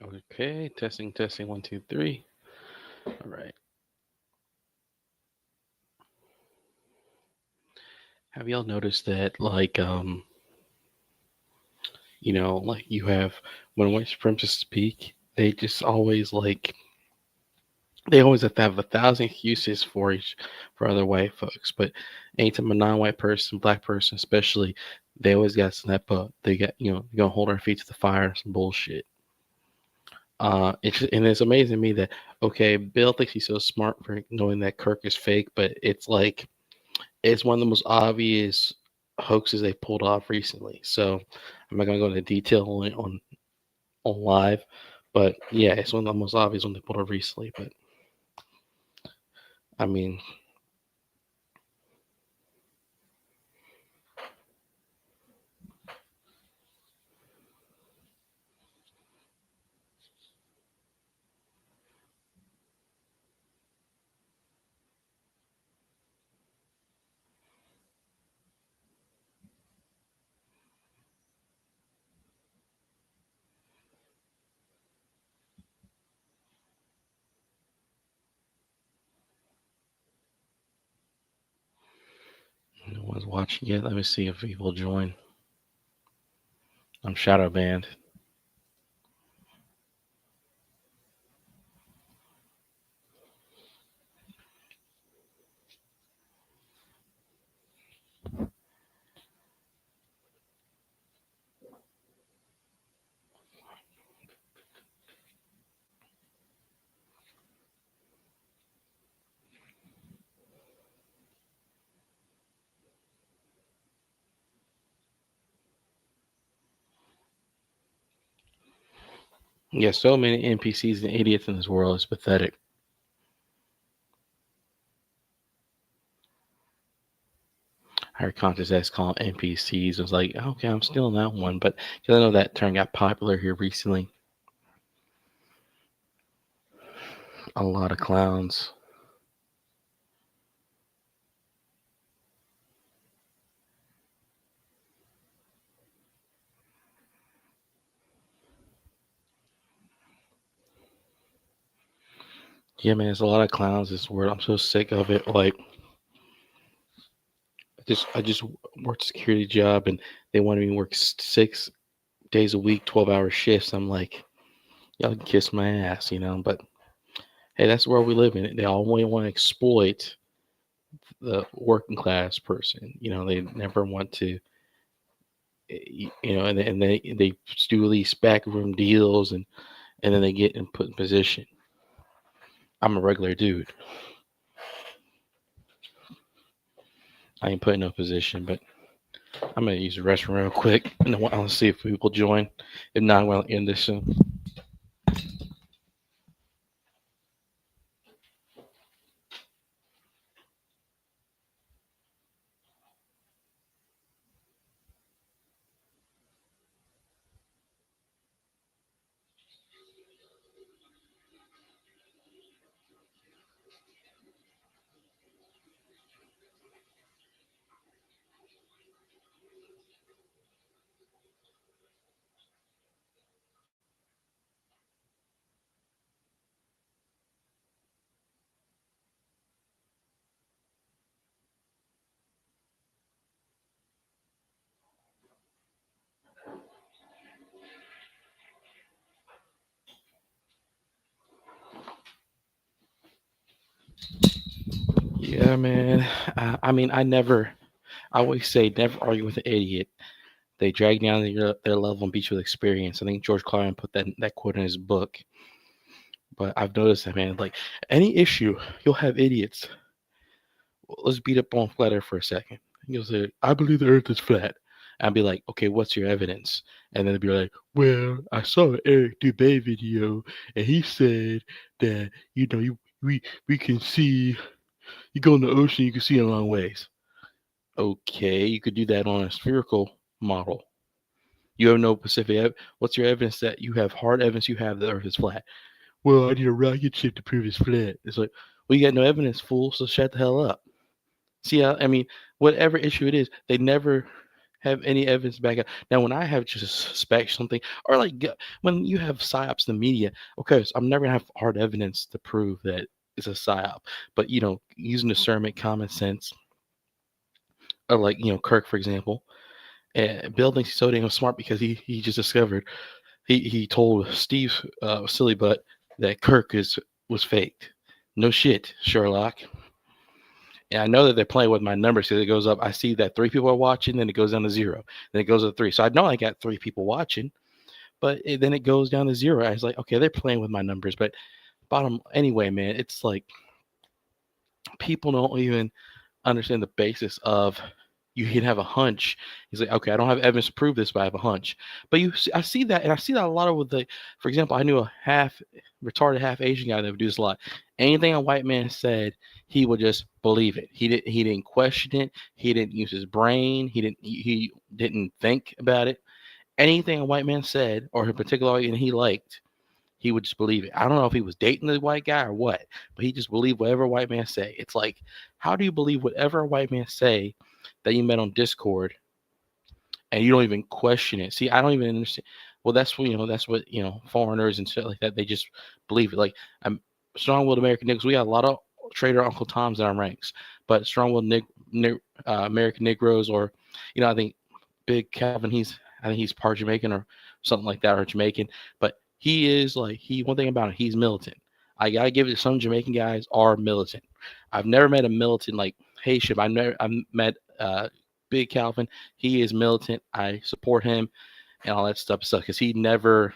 Okay, testing, 1, 2, 3. All right. Have y'all noticed that, like, like you have when white supremacists speak, they just always they always have to have 1,000 excuses for other white folks, but anytime a non-white person, black person especially, they always got to snap up. They got they're gonna hold our feet to the fire, some bullshit. It's amazing to me that okay, Bill thinks he's so smart for knowing that Kirk is fake, but it's like it's one of the most obvious hoaxes they pulled off recently. So I'm not gonna go into detail on live, but yeah, it's one of the most obvious one they pulled off recently. But I mean, no one's watching yet. Let me see if people join. I'm shadow banned. Yeah, so many NPCs and idiots in this world. It's pathetic. I heard Conscious X calling NPCs. I was like, okay, I'm still in that one, but because I know that term got popular here recently. A lot of clowns. Yeah, man, there's a lot of clowns this world. I'm so sick of it. Like, I just worked a security job, and they wanted me to work 6 days a week, 12-hour shifts. I'm like, y'all can kiss my ass. But hey, that's where we live in. They always want to exploit the working class person. They never want to, and they do these backroom deals, and then they get and put in position. I'm a regular dude. I ain't put in no position, but I'm gonna use the restroom real quick, and then I'll see if people join. If not, we'll end this soon. Yeah, man. I mean, I always say never argue with an idiot. They drag down their level and beat you with experience. I think George Carlin put that quote in his book. But I've noticed that, man. Like any issue, you'll have idiots. Let's beat up on flat Earth for a second. You'll say, "I believe the Earth is flat." I'd be like, "Okay, what's your evidence?" And then they'd be like, "Well, I saw an Eric Dubay video, and he said that we can see. You go in the ocean, you can see a long ways. Okay, you could do that on a spherical model. You have no What's your evidence that you have hard evidence you have the Earth is flat? Well, I need a rocket ship to prove it's flat. It's like, well, you got no evidence, fool. So shut the hell up. See, I mean, whatever issue it is, they never have any evidence to back up. Now, when I have just suspect something, or like when you have psyops in the media, okay, so I'm never gonna have hard evidence to prove that it's a psyop. But using discernment, common sense, or like Kirk, for example, Bill thinks he's so damn smart because he just discovered he told Steve silly butt that Kirk is was faked. No shit, Sherlock. And I know that they're playing with my numbers because it goes up. I see that three people are watching, then it goes down to zero, then it goes to three. So I know I got three people watching, but then it goes down to zero. I was like, okay, they're playing with my numbers. But bottom anyway, man, it's like people don't even understand the basis of you can have a hunch. He's like, okay, I don't have evidence to prove this, but I have a hunch. But I see that, and I see that a lot of with for example, I knew a half retarded, half Asian guy that would do this a lot. Anything a white man said, he would just believe it. He didn't question it. He didn't use his brain. He didn't think about it. Anything a white man said, or a particular white man he liked, he would just believe it. I don't know if he was dating the white guy or what, but he just believed whatever a white man say. It's like, how do you believe whatever a white man say that you met on Discord and you don't even question it? See, I don't even understand. Well, that's what foreigners and shit like that. They just believe it. Like I'm strong-willed American niggas. We got a lot of Trader Uncle Toms in our ranks, but strong-willed American Negroes, or I think Big Calvin. I think he's part Jamaican or something like that, or Jamaican. But he is like one thing about him, he's militant. I gotta give it to some Jamaican guys are militant. I've never met a militant like Haitian. I've met Big Calvin. He is militant. I support him and all that stuff because he never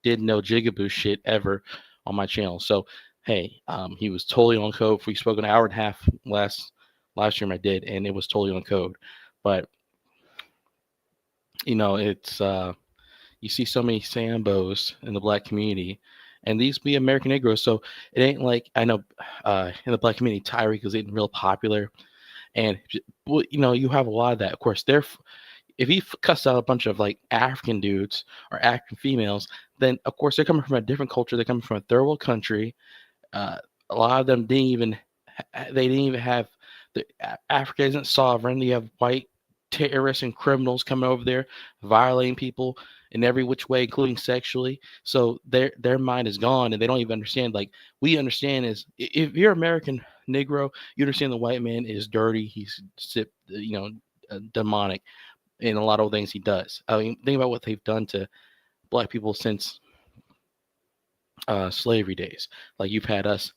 did no jigaboo shit ever on my channel. So hey, he was totally on code. We spoke an hour and a half last stream I did, and it was totally on code. But it's you see so many Sambos in the black community, and these be American Negroes. So it ain't like I know in the black community, Tyreek is real popular, and you have a lot of that. Of course, if he cussed out a bunch of like African dudes or African females, then of course they're coming from a different culture. They're coming from a third world country. Uh, a lot of them they didn't even have Africa isn't sovereign. You have white terrorists and criminals coming over there, violating people in every which way, including sexually. So their mind is gone, and they don't even understand. Like we understand is if you're American Negro, you understand the white man is dirty. He's demonic in a lot of things he does. I mean, think about what they've done to black people since slavery days. Like you had us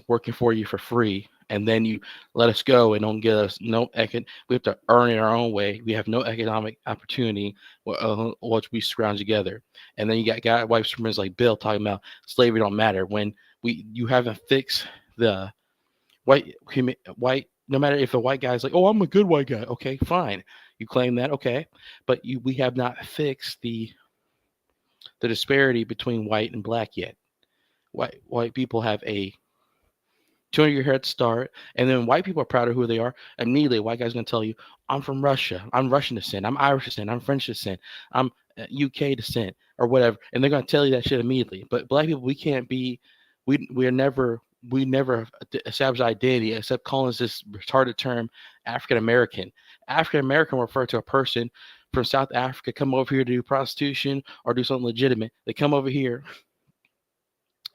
working for you for free, and then you let us go and don't give us we have to earn it our own way. We have no economic opportunity once we scrounge together. And then you got white supremacists like Bill talking about slavery don't matter when you haven't fixed the white. No matter if a white guy's like, oh, I'm a good white guy, okay, fine, you claim that, okay, but we have not fixed the disparity between white and black yet. White people have a 200-year head start, and then white people are proud of who they are. Immediately, a white guy's going to tell you, I'm from Russia, I'm Russian descent, I'm Irish descent, I'm French descent, I'm UK descent, or whatever, and they're going to tell you that shit immediately. But black people, we can't be, we never established identity except calling us this retarded term, African American. African American refer to a person from South Africa come over here to do prostitution or do something legitimate. They come over here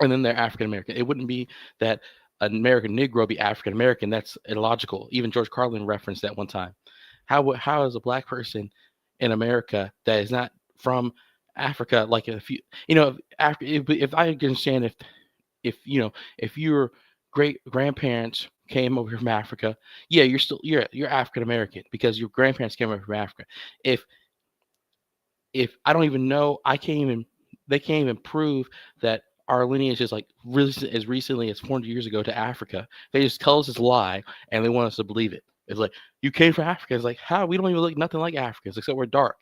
and then they're African American. It wouldn't be that an American Negro be African American. That's illogical. Even George Carlin referenced that one time. How is a black person in America that is not from Africa, like if if I understand if your great grandparents came over from Africa, yeah, you're African American because your grandparents came over from Africa. If I don't even know, they can't even prove that our lineage is like really as recently as 400 years ago to Africa. They just tell us this lie and they want us to believe it. It's like you came from Africa. It's like how we don't even look nothing like Africans except we're dark.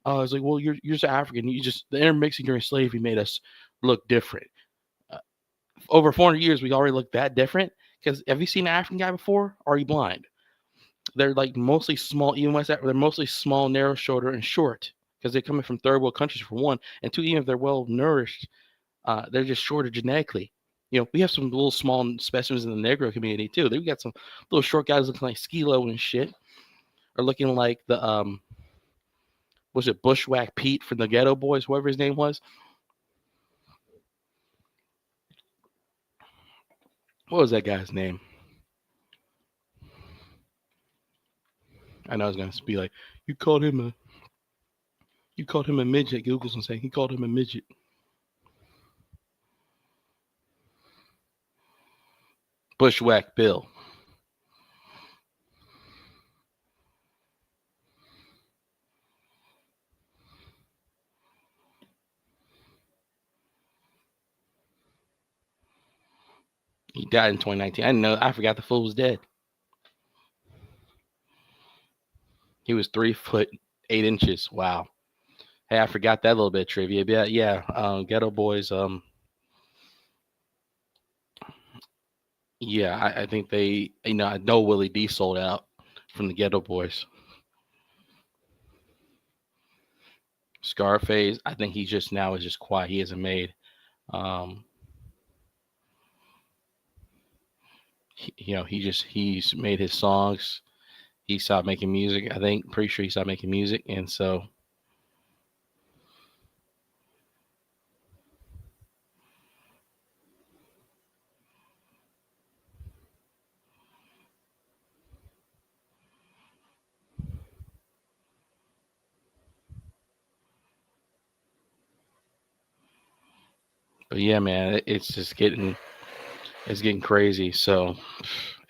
It's like well you're just African. You just the intermixing during slavery made us look different. Uh, Over 400 years we already look that different. Because have you seen an African guy before? Or are you blind? They're like mostly small, even West Africa. They're mostly small, narrow shoulder, and short because they're coming from third world countries for one, and two, even if they're well nourished, they're just shorter genetically. We have some little small specimens in the Negro community too. We got some little short guys looking like Skilo and shit, are looking like the was it Bushwhack Pete from the Ghetto Boys, whoever his name was. What was that guy's name? I know I was gonna be like, you called him a you called him a midget. Google's gonna say he called him a midget. Bushwhack Bill. He died in 2019. I didn't know. I forgot the fool was dead. He was 3 foot 8 inches. Wow. Hey, I forgot that little bit of trivia. But yeah, Ghetto Boys. Yeah, I think they. I know Willie D sold out from the Ghetto Boys. Scarface. I think he just now is just quiet. He hasn't made. Um, he's made his songs. He stopped making music. I think pretty sure he stopped making music, and so. But yeah, man, it's getting crazy. So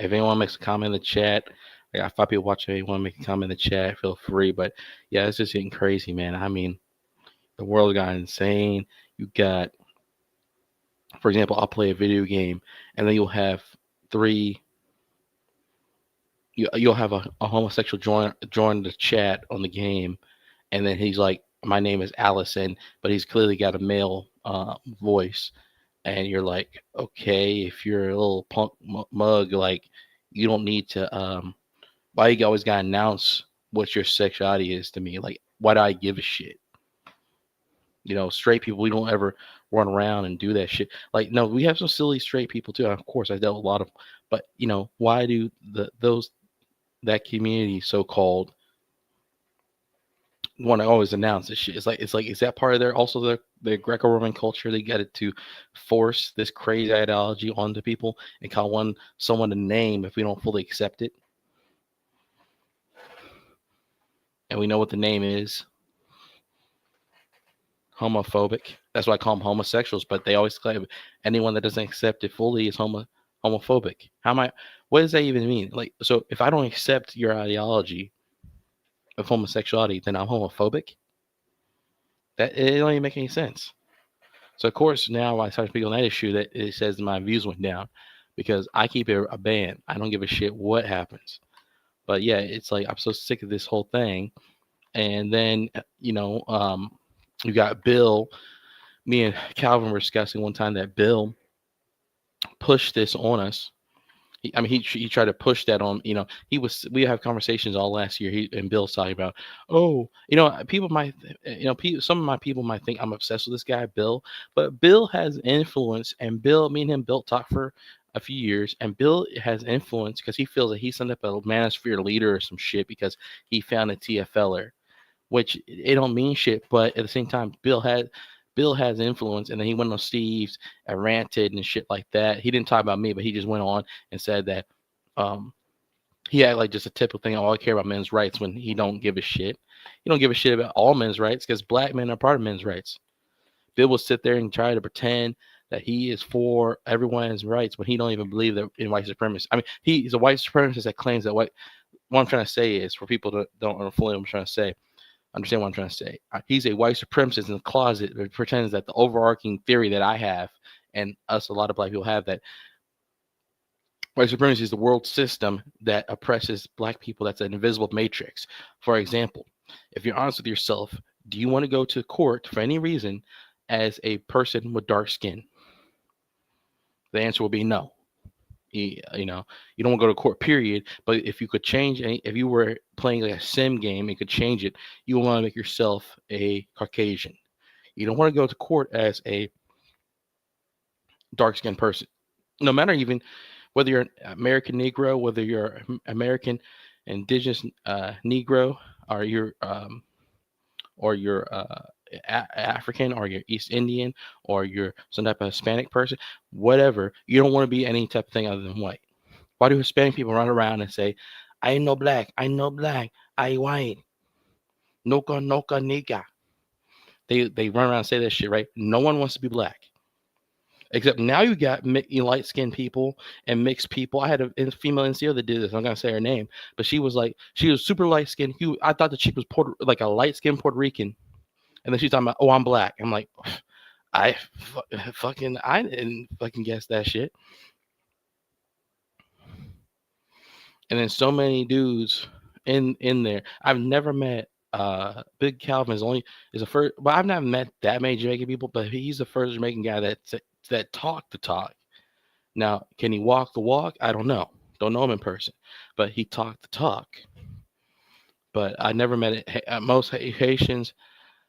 if anyone makes a comment in the chat, I got 5 people watching. If anyone make a comment in the chat, feel free. But yeah, it's just getting crazy, man. I mean, the world got insane. You got, for example, I'll play a video game, and then you'll have three. You'll have a homosexual join the chat on the game, and then he's like, "My name is Allison," but he's clearly got a male voice, and you're like, "Okay, if you're a little punk mug, like, you don't need to. Why you always gotta announce what your sexuality is to me? Like, why do I give a shit? Straight people, we don't ever run around and do that shit. Like, no, we have some silly straight people too. Of course, I dealt with a lot of, but why do that community so called want to always announce this shit? It's like is that part of their Greco-Roman culture? They got it to force this crazy ideology onto people and call someone a name if we don't fully accept it, and we know what the name is. Homophobic. That's why I call them homosexuals. But they always claim anyone that doesn't accept it fully is homophobic. How am I? What does that even mean? Like, so if I don't accept your ideology of homosexuality, then I'm homophobic. That it don't even make any sense. So of course now I start speaking on that issue, that it says my views went down because I keep it a band. I don't give a shit what happens. But yeah, it's like I'm so sick of this whole thing. And then you got Bill. Me and Calvin were discussing one time that Bill pushed this on us. He tried to push that on. We have conversations all last year. He and Bill's talking about, oh, people might, some of my people might think I'm obsessed with this guy Bill, but Bill has influence, and me and him Bill talked for a few years, and Bill has influence because he feels that he sent up a manosphere leader or some shit because he found a TFLer, which it don't mean shit, but at the same time, Bill has influence, and then he went on Steve's and ranted and shit like that. He didn't talk about me, but he just went on and said that um, he had like just a typical thing. Oh, I care about men's rights when he don't give a shit. He don't give a shit about all men's rights because black men are part of men's rights. Bill will sit there and try to pretend that he is for everyone's rights when he don't even believe that in white supremacy. I mean, he's a white supremacist that claims that white. What I'm trying to say is for people that don't understand what I'm trying to say. Understand what I'm trying to say. He's a white supremacist in the closet that pretends that the overarching theory that I have and a lot of black people have, that white supremacy is the world system that oppresses black people. That's an invisible matrix. For example, if you're honest with yourself, do you want to go to court for any reason as a person with dark skin? The answer will be no. You don't want to go to court, period. But if you could change, if you were playing like a sim game and could change it, you want to make yourself a Caucasian. You don't want to go to court as a dark skinned person. No matter even whether you're an American Negro, whether you're American indigenous Negro, or you're African, or you're East Indian, or you're some type of Hispanic person, whatever. You don't want to be any type of thing other than white. Why do Hispanic people run around and say, "I ain't no black, I ain't no black, I white, noka noka nigga"? They run around and say that shit, right? No one wants to be black. Except now you got light skinned people and mixed people. I had a female NCO that did this. I'm gonna say her name, but she was super light skinned. I thought the chick was like a light skinned Puerto Rican, and then she's talking about, "Oh, I'm black." I'm like, I I didn't fucking guess that shit. And then so many dudes in there. I've never met Big Calvin is the first, but I've not met that many Jamaican people, but he's the first Jamaican guy that talked the talk. Now, can he walk the walk? I don't know. Don't know him in person, but he talked the talk. But I never met it. Most Haitians,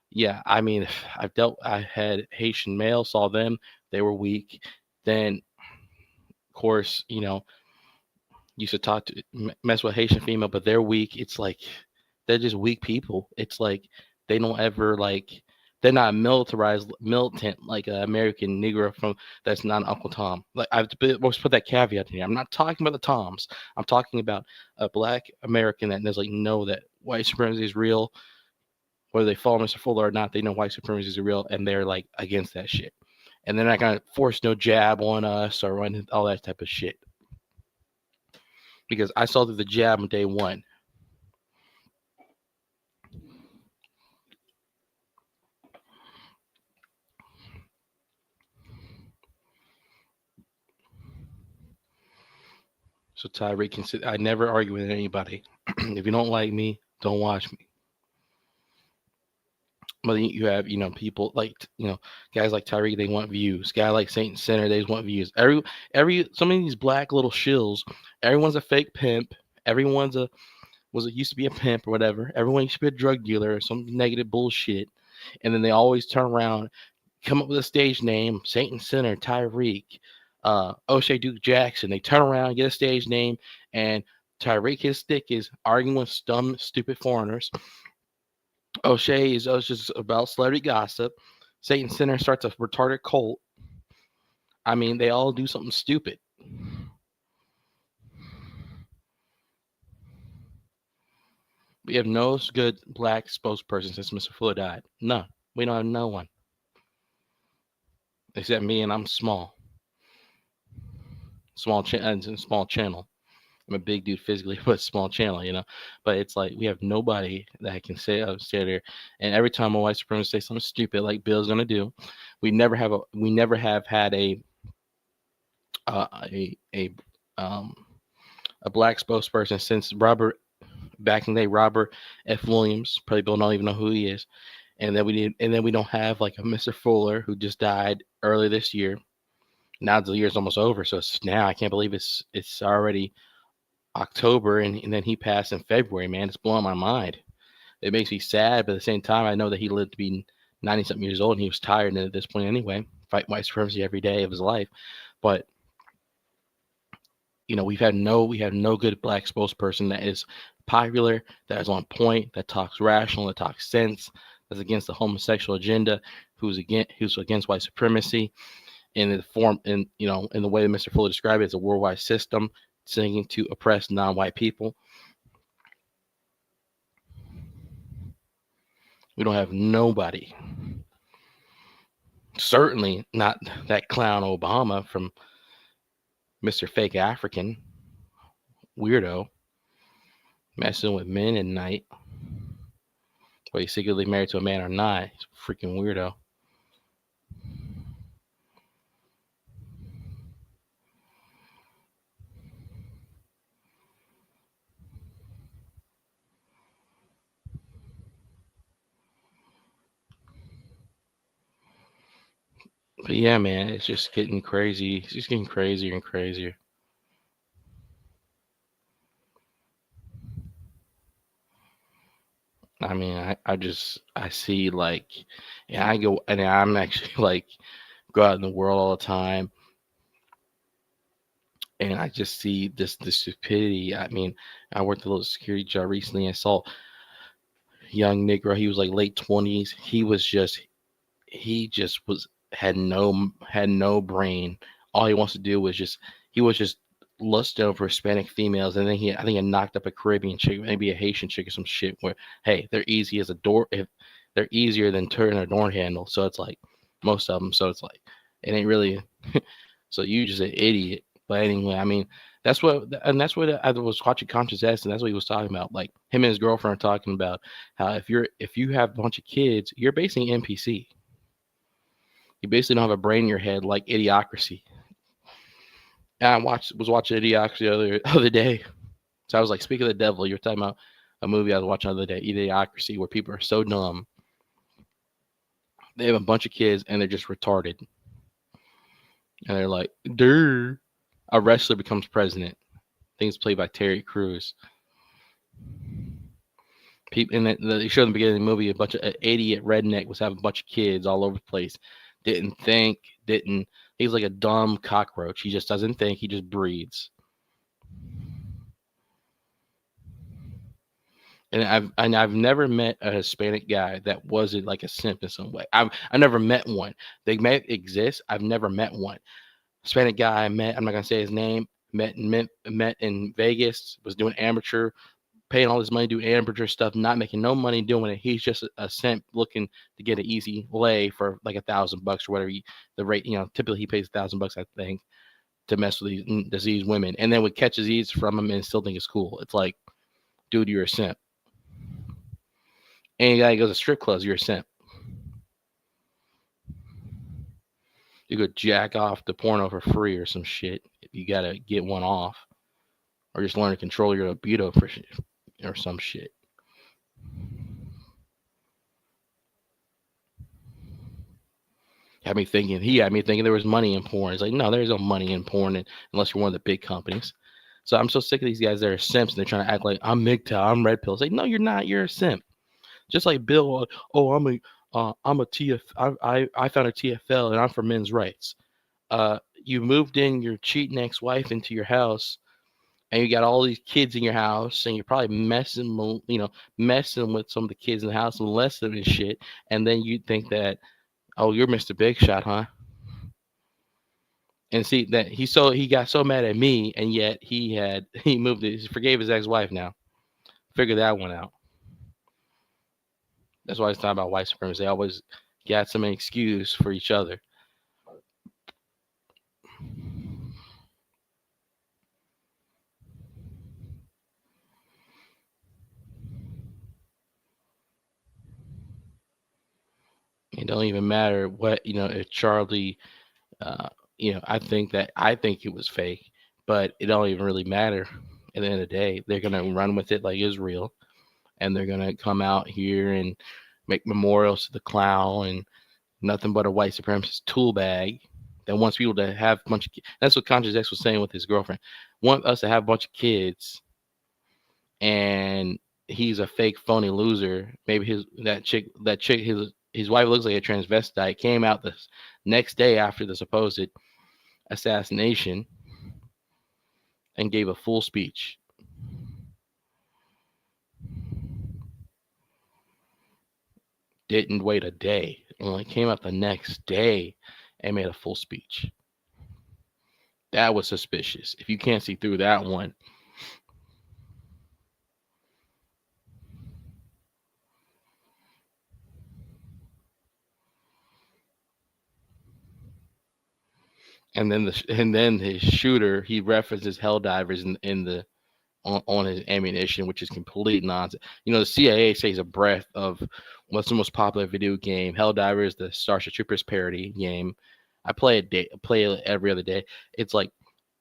yeah. I mean, I had Haitian male, saw them, they were weak. Then, of course, used to talk to mess with Haitian female, but they're weak. It's like they're just weak people. It's like they don't ever like they're not militarized militant like an American Negro from that's not Uncle Tom. Like always put that caveat in here. I'm not talking about the Toms. I'm talking about a black American that knows like know that white supremacy is real, whether they follow Mr. Fuller or not. They know white supremacy is real, and they're like against that shit. And they're not gonna force no jab on us or run all that type of shit. Because I saw through the jab on day one. So Tyreek can sit. I never argue with anybody. If you don't like me, don't watch me. But you have people like guys like Tyreek. They want views. Guy like Saint Center. They just want views. Every some of these black little shills. Everyone's a fake pimp. Everyone's a used to be a pimp or whatever. Everyone used to be a drug dealer or some negative bullshit. And then they always turn around, come up with a stage name, Satan Center, Tyreek, O'Shea Duke Jackson. They turn around, get a stage name, and Tyreek, his stick is arguing with dumb, stupid foreigners. O'Shea is just about celebrity gossip. Satan Center starts a retarded cult. I mean, they all do something stupid. We have no good black spokesperson since Mr. Fuller died. None. We don't have no one. Except me, and I'm small. Small channel. I'm a big dude physically, but small channel. But it's like we have nobody that can say there. And every time a white supremacist say something stupid like Bill's gonna do, we never have had uh, a a um a black spokesperson since Robert back in the day, Robert F. Williams. Probably Bill don't even know who he is. And then we don't have like a Mr. Fuller who just died early this year. Now the year's almost over, so now I can't believe it's already October, and then he passed in February. Man, it's blowing my mind. It makes me sad, but at the same time, I know that he lived to be 90 something years old, and he was tired at this point anyway. Fight white supremacy every day of his life, but we have no good black spokesperson that is popular, that is on point, that talks rational, that talks sense, that's against the homosexual agenda, who's against white supremacy in the form in the way that Mr. Fuller described it as a worldwide system seeking to oppress non-white people. We don't have nobody. Certainly not that clown Obama from Mr. Fake African weirdo messing with men at night. Whether he's secretly married to a man or not, he's a freaking weirdo. But yeah, man, it's just getting crazy. It's just getting crazier and crazier. I mean, I see like, yeah, I go and I'm actually like go out in the world all the time. and I just see this stupidity. I mean, I worked a little security job recently and saw young Negro. He was like late 20s. He just was had no brain. All he wants to do was just he was just lusting over Hispanic females, and then I think he knocked up a Caribbean chick, maybe a Haitian chick or some shit. Where hey, they're easy as a door. If they're easier than turning a door handle, so it's like most of them. So it's like it ain't really. So you just an idiot. But anyway, I mean that's what I was watching Conscious S, and that's what he was talking about. Like him and his girlfriend are talking about how if you have a bunch of kids, you're basically NPC. You basically don't have a brain in your head like Idiocracy. And I was watching Idiocracy the other day. So I was like, speaking of the devil, you're talking about a movie I was watching the other day, Idiocracy, where people are so dumb. They have a bunch of kids and they're just retarded. And they're like, duh. A wrestler becomes president. I think it's played by Terry Crews. People in they showed in the beginning of the movie a bunch of idiot redneck was having a bunch of kids all over the place. Didn't think, didn't. He's like a dumb cockroach. He just doesn't think. He just breeds. And I've never met a Hispanic guy that wasn't like a simp in some way. I never met one. They may exist. I've never met one. Hispanic guy I met. I'm not gonna say his name. Met in Vegas. Was doing amateur, paying all this money doing amateur stuff, not making no money doing it. He's just a simp looking to get an easy lay for like $1,000 or whatever. The rate, typically he pays $1,000, I think, to mess with these women, and then would catch disease from them and still think it's cool. It's like, dude, you're a simp. Any guy who goes to strip clubs, you're a simp. You go jack off to porno for free or some shit. You gotta get one off, or just learn to control your libido for shit, or some shit. He had me thinking there was money in porn. It's like, no, there's no money in porn unless you're one of the big companies. So I'm so sick of these guys that are simps and they're trying to act like I'm MGTOW, I'm Red Pill. It's like, no, you're not. You're a simp. Just like Bill. Oh, I'm a TF. I found a TFL and I'm for men's rights. You moved in your cheating ex-wife into your house, and you got all these kids in your house, and you're probably messing with some of the kids in the house, molesting them and shit. And then you think that, oh, you're Mr. Big Shot, huh? And see that he got so mad at me, and yet he forgave his ex-wife now. Figure that one out. That's why it's talking about white supremacy. They always got some excuse for each other. It don't even matter what if Charlie. I think it was fake, but it don't even really matter. At the end of the day, they're gonna run with it like it's real, and they're gonna come out here and make memorials to the clown and nothing but a white supremacist tool bag that wants people to have a bunch of. That's what Conscious X was saying with his girlfriend. Want us to have a bunch of kids, and he's a fake phony loser. Maybe his wife looks like a transvestite. Came out the next day after the supposed assassination and gave a full speech. Didn't wait a day. Only came out the next day and made a full speech. That was suspicious. If you can't see through that one, and then his shooter, he references hell divers in the on his ammunition, which is complete nonsense. The CIA says a breath of what's the most popular video game. Helldivers, the Starship Troopers parody game. I play it every other day. It's like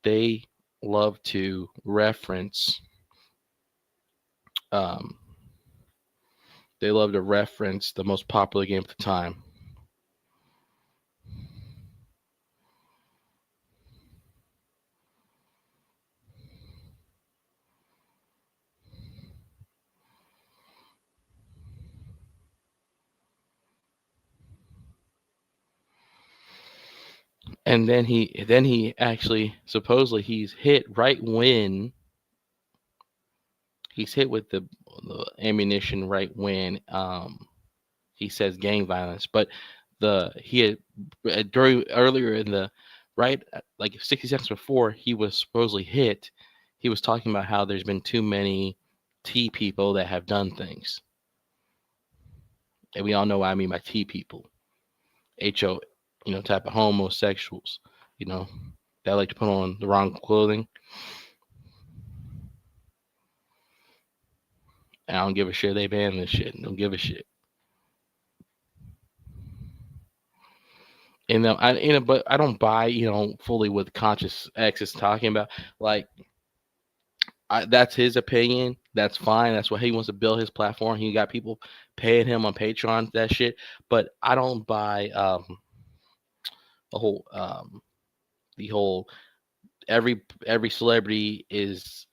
they love to reference. Um, they love to reference the most popular game at the time. And then he actually supposedly he's hit with the ammunition right when he says gang violence, but the he had during earlier in the right like 60 seconds before he was supposedly hit, he was talking about how there's been too many T people that have done things, and we all know what I mean by T people, HO, type of homosexuals, you know, that like to put on the wrong clothing. And I don't give a shit. They ban this shit. Don't give a shit. But I don't buy, fully what Conscious X is talking about. Like, that's his opinion. That's fine. That's what he wants to build his platform. He got people paying him on Patreon, that shit. But I don't buy the whole the whole every celebrity is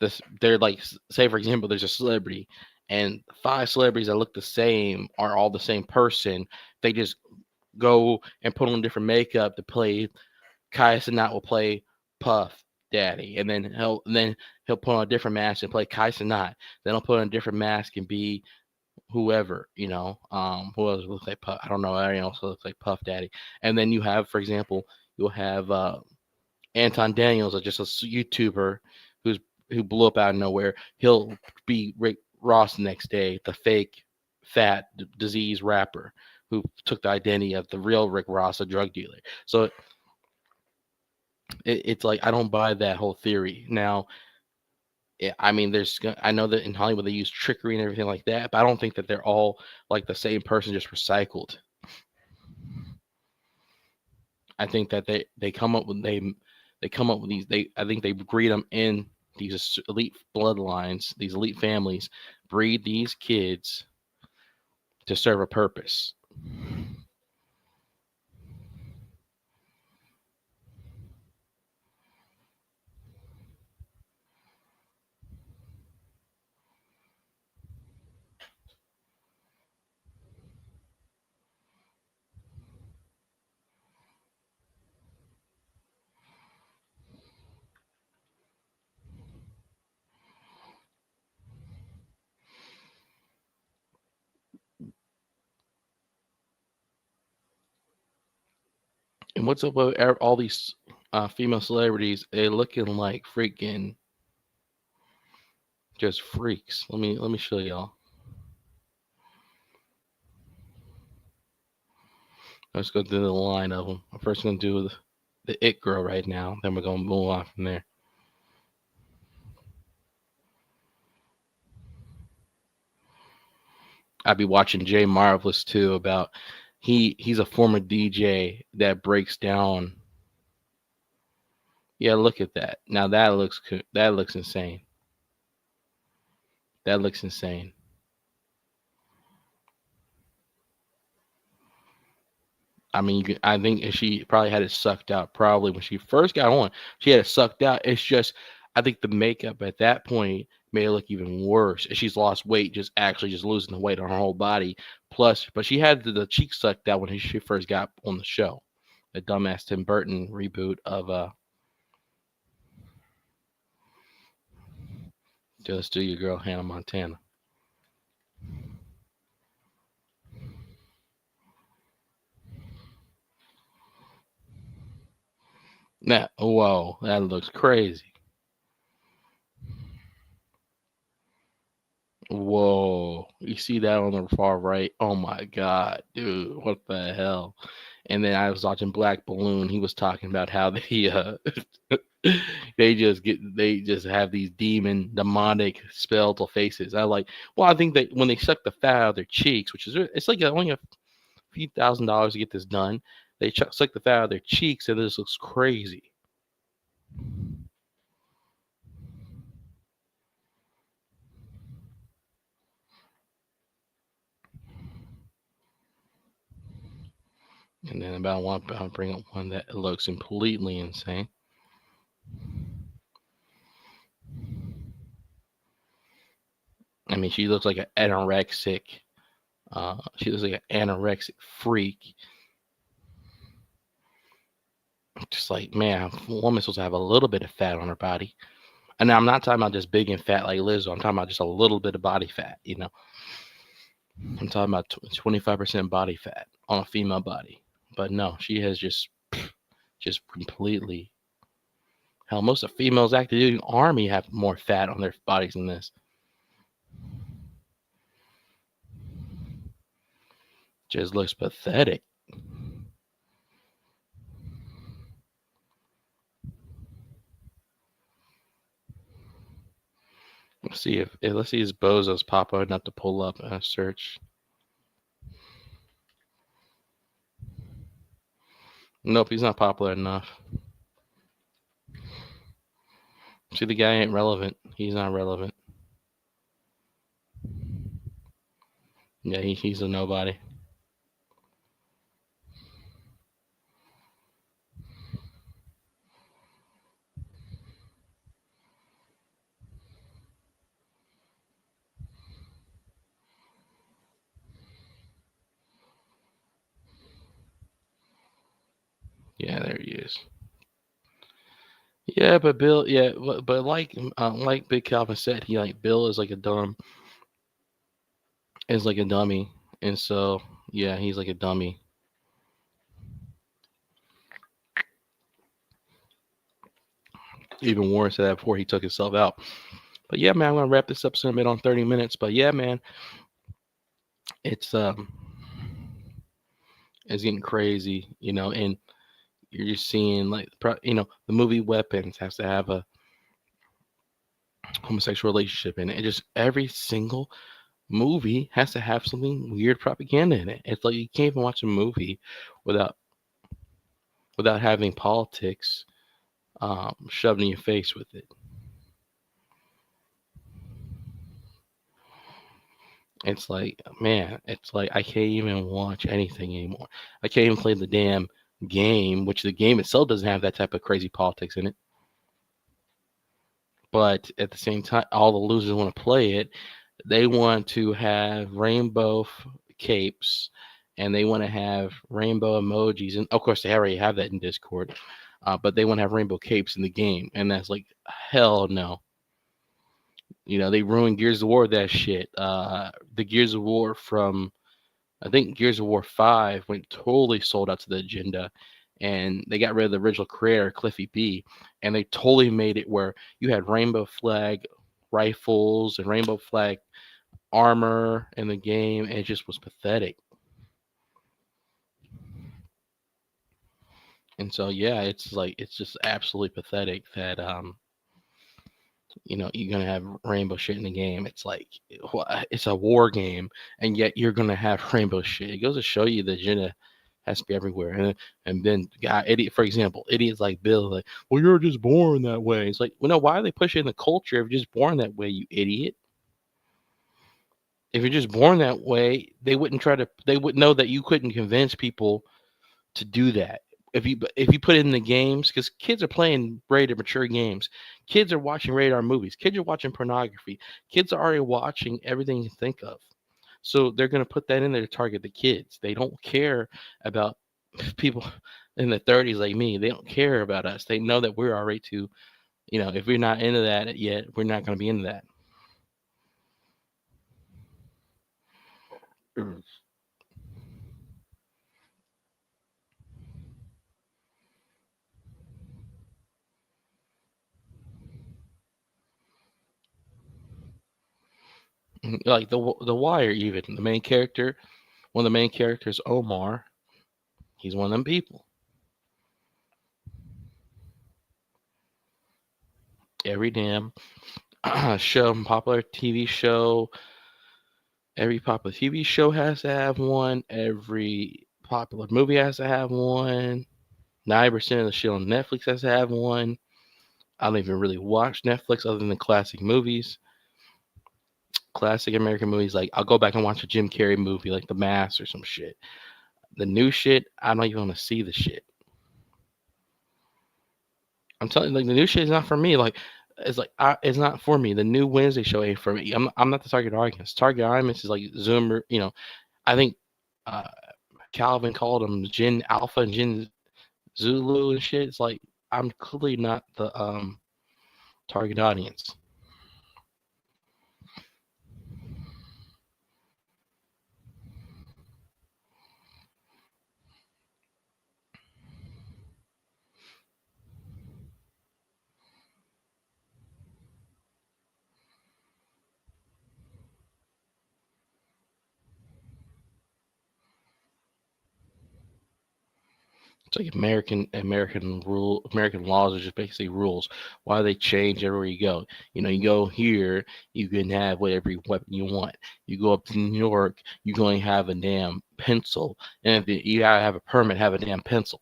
this. They're like, say for example, there's a celebrity, and five celebrities that look the same are all the same person. They just go and put on different makeup to play. Kai Cenat will play Puff Daddy, and then he'll put on a different mask and play Kai Cenat. Then he'll put on a different mask and be whoever, who else looks like Puff? I don't know. Anyone else looks like Puff Daddy. And then you have, for example, you'll have Anton Daniels, or just a YouTuber who blew up out of nowhere. He'll be Rick Ross the next day, the fake fat disease rapper who took the identity of the real Rick Ross, a drug dealer. So it's like I don't buy that whole theory. Now, I mean, I know that in Hollywood they use trickery and everything like that, but I don't think that they're all like the same person, just recycled. I think that they come up with they come up with these. I think they breed them in these elite bloodlines, these elite families, breed these kids to serve a purpose. And what's up with all these female celebrities? They looking like freaking just freaks. Let me show y'all. Let's go through the line of them. I'm first gonna do the It Girl right now. Then we're gonna move on from there. I'd be watching Jay Marvelous too. About he's a former DJ that breaks down. Yeah, look at that. Now that looks insane. That looks insane. I mean, I think she probably had it sucked out. Probably when she first got on, she had it sucked out. It's just, I think the makeup at that point made it look even worse. And she's lost weight, just losing the weight on her whole body. Plus, but she had the cheeks sucked out when she first got on the show. The dumbass Tim Burton reboot of Just Do Your Girl Hannah Montana. That whoa, that looks crazy. Whoa, you see that on the far right? Oh my god, dude, what the hell? And then I was watching Black Balloon. He was talking about how they they just have these demonic skeletal faces. I like. Well, I think that when they suck the fat out of their cheeks, which is it's like only a few $1,000s to get this done, they suck the fat out of their cheeks, and this looks crazy. And then I'll bring up one that looks completely insane. I mean, she looks like an anorexic. She looks like an anorexic freak. just like, man, a woman's supposed to have a little bit of fat on her body. And I'm not talking about just big and fat like Lizzo. I'm talking about just a little bit of body fat. I'm talking about 25% body fat on a female body. But no, she has just completely. Hell, most of the females active duty army have more fat on their bodies than this. Just looks pathetic. Let's see his bozos pop out enough to pull up and search. Nope, he's not popular enough. See, the guy ain't relevant. He's not relevant. Yeah, he's a nobody. Yeah, there he is. Yeah, but Bill, yeah, but like Big Calvin said, he like Bill is like a dummy, and so yeah, he's like a dummy. Even Warren said that before he took himself out. But yeah, man, I'm gonna wrap this episode in on 30 minutes. But yeah, man, it's it's getting crazy, and you're just seeing like the movie Weapons has to have a homosexual relationship in it. And just every single movie has to have something weird propaganda in it. It's like you can't even watch a movie without having politics shoved in your face with it. It's like, man, it's like I can't even watch anything anymore. I can't even play the damn game, which the game itself doesn't have that type of crazy politics in it. But at the same time, all the losers want to play it. They want to have rainbow capes, and they want to have rainbow emojis, and of course they already have that in Discord. But they want to have rainbow capes in the game, and that's like hell no. They ruined Gears of War with that shit. The Gears of War from I think Gears of War 5 went totally sold out to the agenda, and they got rid of the original creator, Cliffy B, and they totally made it where you had rainbow flag rifles and rainbow flag armor in the game, and it just was pathetic. And so yeah, it's just absolutely pathetic that you're gonna have rainbow shit in the game. It's like it's a war game, and yet you're gonna have rainbow shit. It goes to show you the agenda has to be everywhere. And then guy idiot, for example, idiots like Bill, like, well, you're just born that way. It's like, well, no, why are they pushing the culture if you're just born that way, you idiot? If you're just born that way, they wouldn't try to. They would know that you couldn't convince people to do that. If you put it in the games, because kids are playing rated mature games, kids are watching radar movies, kids are watching pornography, kids are already watching everything you think of. So they're going to put that in there to target the kids. They don't care about people in the 30s like me. They don't care about us. They know that we're already too. If we're not into that yet, we're not going to be into that. Like the Wire, even the main character, one of the main characters, Omar. He's one of them people. Every damn show, popular TV show, every popular TV show has to have one. Every popular movie has to have one. 90% of the shit on Netflix has to have one. I don't even really watch Netflix other than the classic movies. Classic American movies, like I'll go back and watch a Jim Carrey movie like The Mask or some shit. The new shit, I don't even want to see the shit. I'm telling you, like the new shit is not for me. Like it's not for me. The new Wednesday show ain't for me. I'm not the target audience. Target audience is like Zoomer. I think uh, Calvin called them Gen Alpha and Gen Zulu and shit. It's like I'm clearly not the target audience. It's like American laws are just basically rules. Why they change everywhere you go? You go here, you can have whatever weapon you want. You go up to New York, you can only have a damn pencil, and if you gotta have a permit, have a damn pencil.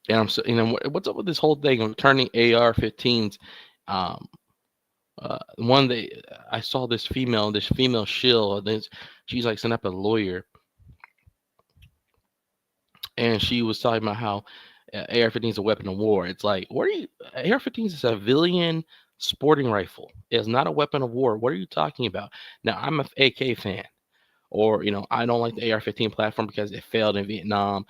And I'm so what's up with this whole thing of turning AR-15s? Um, one day I saw this female shill. She's like sent up a lawyer, and she was talking about how AR-15 is a weapon of war. It's like, what are you? AR-15 is a civilian sporting rifle. It's not a weapon of war. What are you talking about? Now, I'm a AK fan, or I don't like the AR-15 platform because it failed in Vietnam.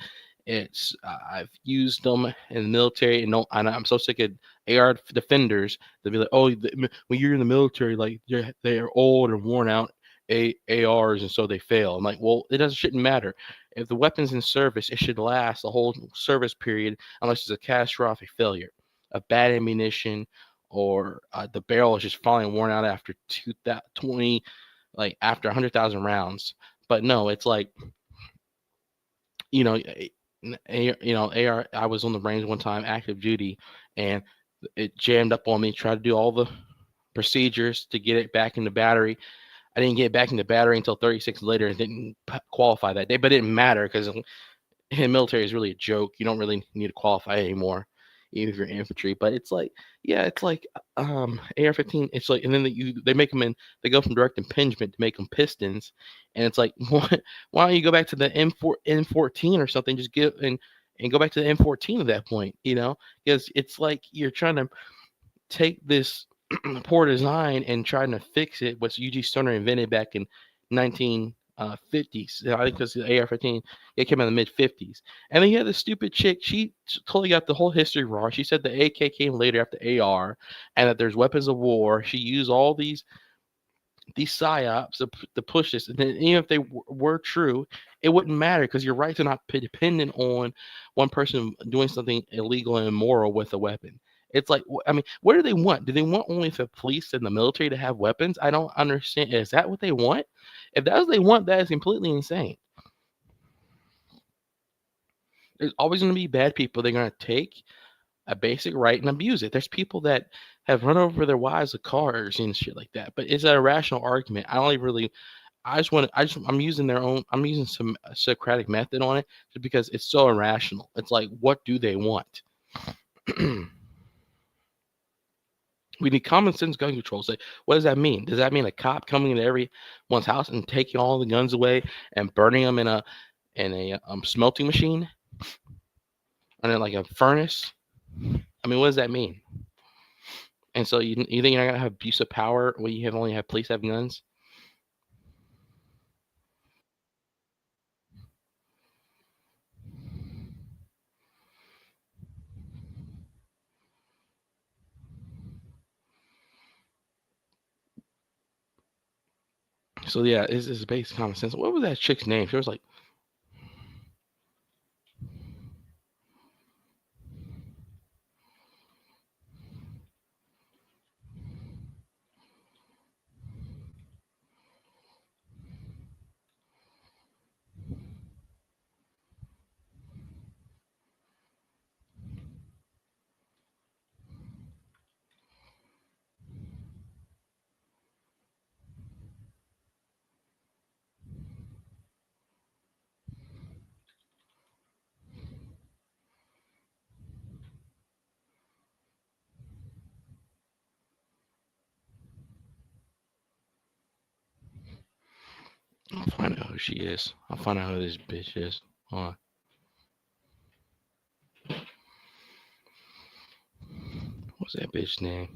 I've used them in the military, and no, and I'm so sick of AR defenders. They'll be like, oh, when you're in the military, like they're old and worn out ARs, and so they fail. I'm like, well, shouldn't matter. If the weapon's in service, it should last the whole service period, unless it's a catastrophic failure, of bad ammunition, or the barrel is just finally worn out after 20, like after 100,000 rounds. But no, it's like, you know, AR. I was on the range one time, active duty, and it jammed up on me. Tried to do all the procedures to get it back in the battery. I didn't get it back in the battery until 36 later, and didn't qualify that day. But it didn't matter because the military is really a joke. You don't really need to qualify anymore, even if you're infantry. But it's like, yeah, it's like AR-15. It's like, and then they make them in. They go from direct impingement to make them pistons, and it's like, why don't you go back to the N14 or something? Just get and go back to the N14 at that point, because it's like you're trying to take this poor design and trying to fix it. What UG Stoner invented back in 1950s. I think because the AR-15, it came out in the mid 50s. And then you had this stupid chick. She totally got the whole history wrong. She said the AK came later after AR, and that there's weapons of war. She used all these psyops to push this. And then even if they were true, it wouldn't matter because your rights are not dependent on one person doing something illegal and immoral with a weapon. It's like, I mean, what do they want? Do they want only the police and the military to have weapons? I don't understand. Is that what they want? If that's what they want, that is completely insane. There's always going to be bad people. They're going to take a basic right and abuse it. There's people that have run over their wives with cars and shit like that. But it's a rational argument. I don't even really. I'm using I'm using some Socratic method on it just because it's so irrational. It's like, what do they want? We need common sense gun control. So what does that mean? Does that mean a cop coming into everyone's house and taking all the guns away and burning them in a smelting machine and then like a furnace? I mean, what does that mean? And so you think you're not gonna have abuse of power when you have only have police have guns? So yeah, it's basic common sense. What was that chick's name? She was like, I'll find out who she is. I'll find out who this bitch is. Hold on. What's that bitch name?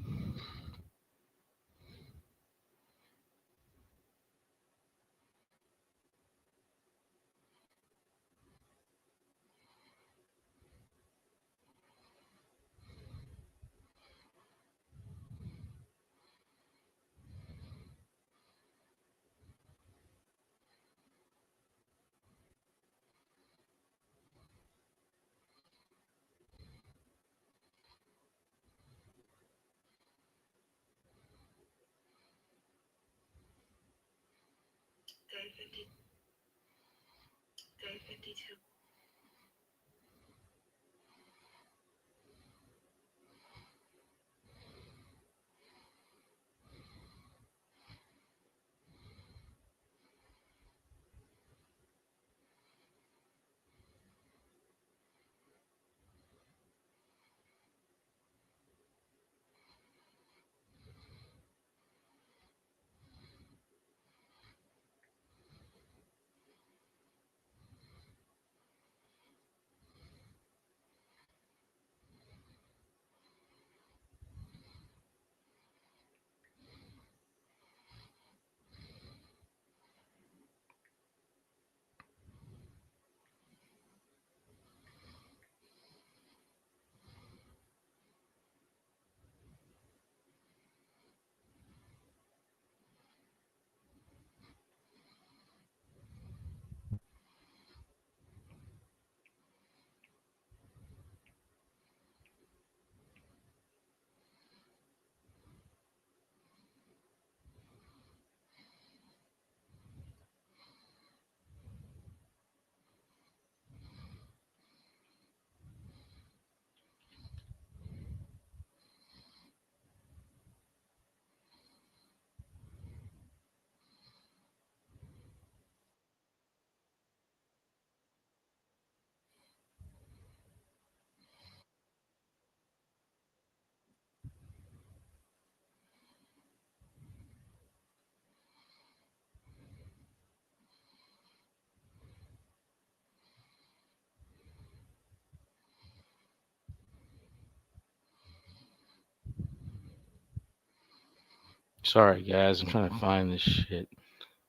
Sorry, guys. I'm trying to find this shit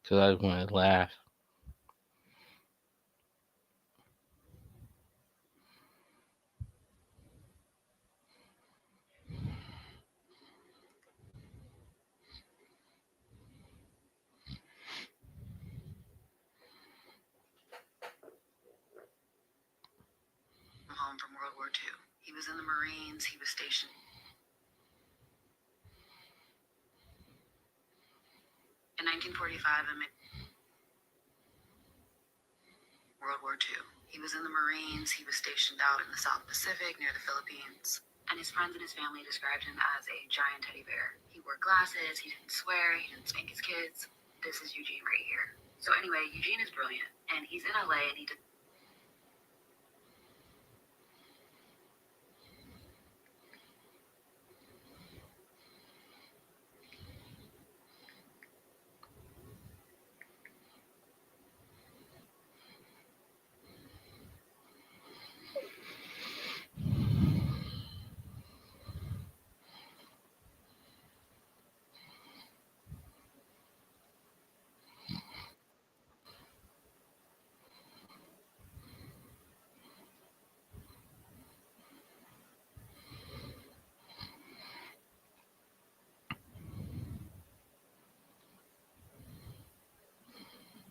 because I want to laugh. Home from World War II. He was in the Marines. He was stationed in 1945 and World War II. He was in the Marines. He was stationed out in the South Pacific near the Philippines. And his friends and his family described him as a giant teddy bear. He wore glasses. He didn't swear. He didn't spank his kids. This is Eugene right here. So anyway, Eugene is brilliant, and he's in LA, and he did.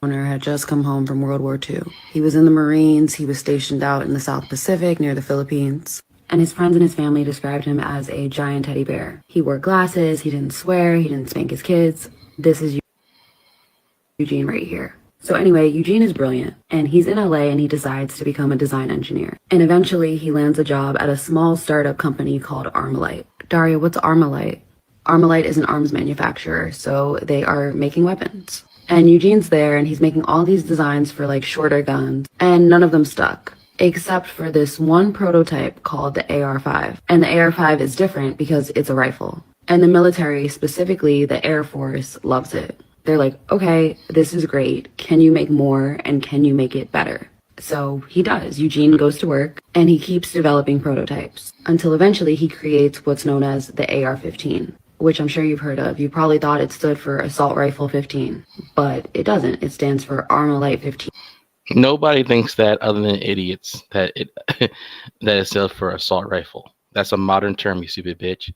Owner had just come home from World War II. He was in the Marines. He was stationed out in the South Pacific near the Philippines. And his friends and his family described him as a giant teddy bear. He wore glasses. He didn't swear. He didn't spank his kids. This is Eugene right here. So anyway, Eugene is brilliant, and he's in LA, and he decides to become a design engineer. And eventually he lands a job at a small startup company called Armalite. Daria, what's Armalite? Armalite is an arms manufacturer, so they are making weapons. And Eugene's there, and he's making all these designs for like shorter guns, and none of them stuck, except for this one prototype called the AR-5. And the AR-5 is different because it's a rifle. And the military, specifically the Air Force, loves it. They're like, okay, this is great. Can you make more, and can you make it better? So he does. Eugene goes to work, and he keeps developing prototypes until eventually he creates what's known as the AR-15, which I'm sure you've heard of. You probably thought it stood for Assault Rifle 15, but it doesn't. It stands for Armalite 15. Nobody thinks that other than idiots that it that it stands for assault rifle. That's a modern term, you stupid bitch.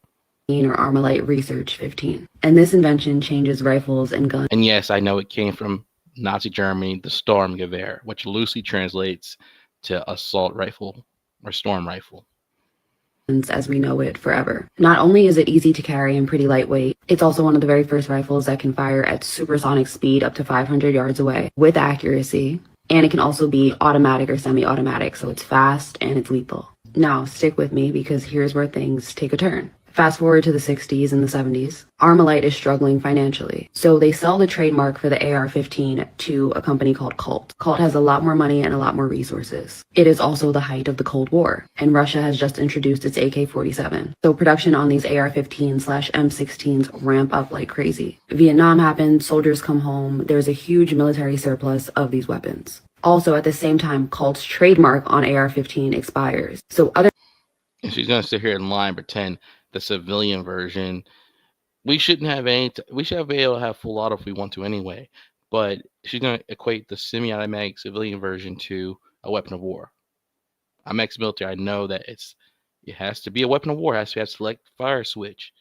Or Armalite Research 15. And this invention changes rifles and guns. And yes, I know it came from Nazi Germany, the Sturmgewehr, which loosely translates to assault rifle or storm rifle. as we know it forever. Not only is it easy to carry and pretty lightweight, it's also one of the very first rifles that can fire at supersonic speed up to 500 yards away with accuracy. And it can also be automatic or semi-automatic, so it's fast and it's lethal. Now, stick with me because here's where things take a turn. Fast forward to the 60s and the 70s. Armalite is struggling financially, so they sell the trademark for the AR-15 to a company called Colt. Colt has a lot more money and a lot more resources. It is also the height of the Cold War, and Russia has just introduced its AK-47. So production on these AR-15/M16s ramp up like crazy. Vietnam happened, soldiers come home, there's a huge military surplus of these weapons. Also, at the same time, Colt's trademark on AR-15 expires. So other And she's gonna sit here and lie and pretend the civilian version. We shouldn't have any. We should be able to have full auto if we want to anyway. But she's gonna equate the semi-automatic civilian version to a weapon of war. I'm ex-military. I know that it has to be a weapon of war. It has to have select fire switch.